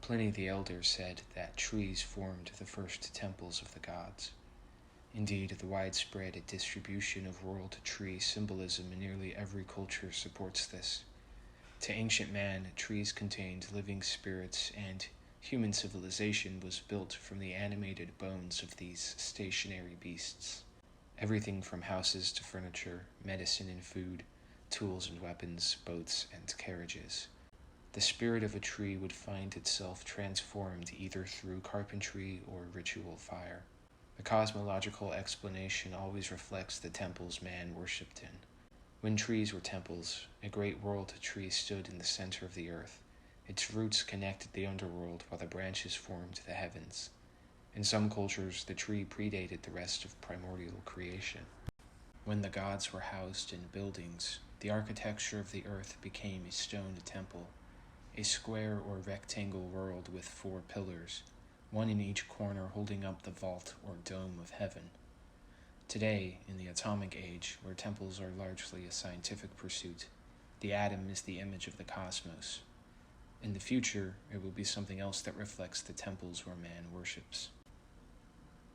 Pliny the Elder said that trees formed the first temples of the gods. Indeed, the widespread distribution of world tree symbolism in nearly every culture supports this. To ancient man, trees contained living spirits, and human civilization was built from the animated bones of these stationary beasts. Everything from houses to furniture, medicine and food, tools and weapons, boats and carriages. The spirit of a tree would find itself transformed either through carpentry or ritual fire. The cosmological explanation always reflects the temples man worshipped in. When trees were temples, a great world tree stood in the center of the earth. Its roots connected the underworld while the branches formed the heavens. In some cultures, the tree predated the rest of primordial creation. When the gods were housed in buildings, the architecture of the earth became a stone temple, a square or rectangle world with 4 pillars, one in each corner holding up the vault or dome of heaven. Today, in the atomic age, where temples are largely a scientific pursuit, the atom is the image of the cosmos. In the future, it will be something else that reflects the temples where man worships.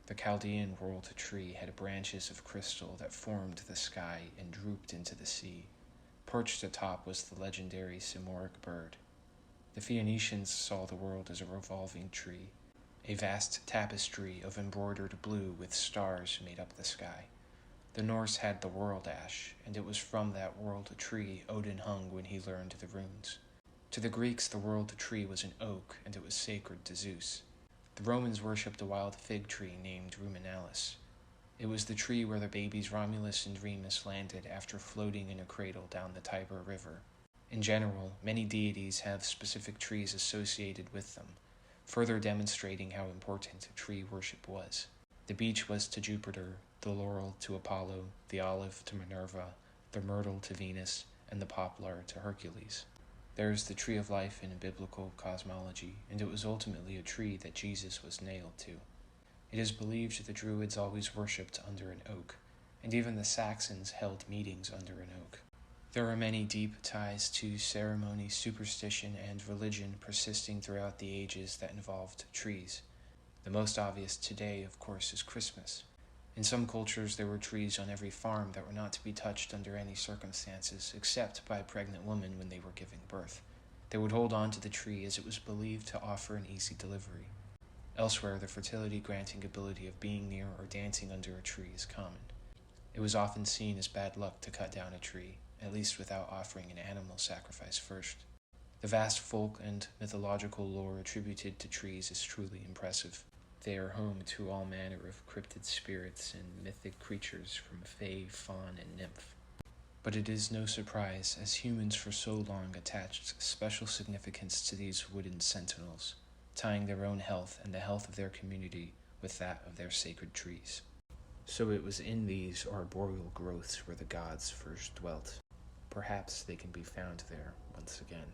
The Chaldean world tree had branches of crystal that formed the sky and drooped into the sea. Perched atop was the legendary Simoric bird. The Phoenicians saw the world as a revolving tree. A vast tapestry of embroidered blue with stars made up the sky. The Norse had the world ash, and it was from that world tree Odin hung when he learned the runes. To the Greeks, the world tree was an oak, and it was sacred to Zeus. The Romans worshipped a wild fig tree named Ruminalis. It was the tree where the babies Romulus and Remus landed after floating in a cradle down the Tiber River. In general, many deities have specific trees associated with them, further demonstrating how important tree worship was. The beech was to Jupiter, the laurel to Apollo, the olive to Minerva, the myrtle to Venus, and the poplar to Hercules. There is the tree of life in biblical cosmology, and it was ultimately a tree that Jesus was nailed to. It is believed the Druids always worshipped under an oak, and even the Saxons held meetings under an oak. There are many deep ties to ceremony, superstition, and religion persisting throughout the ages that involved trees. The most obvious today, of course, is Christmas. In some cultures, there were trees on every farm that were not to be touched under any circumstances, except by pregnant women when they were giving birth. They would hold on to the tree as it was believed to offer an easy delivery. Elsewhere, the fertility-granting ability of being near or dancing under a tree is common. It was often seen as bad luck to cut down a tree, at least without offering an animal sacrifice first. The vast folk and mythological lore attributed to trees is truly impressive. They are home to all manner of cryptid spirits and mythic creatures from fae, faun, and nymph. But it is no surprise, as humans for so long attached special significance to these wooden sentinels, tying their own health and the health of their community with that of their sacred trees. So it was in these arboreal growths where the gods first dwelt. Perhaps they can be found there once again.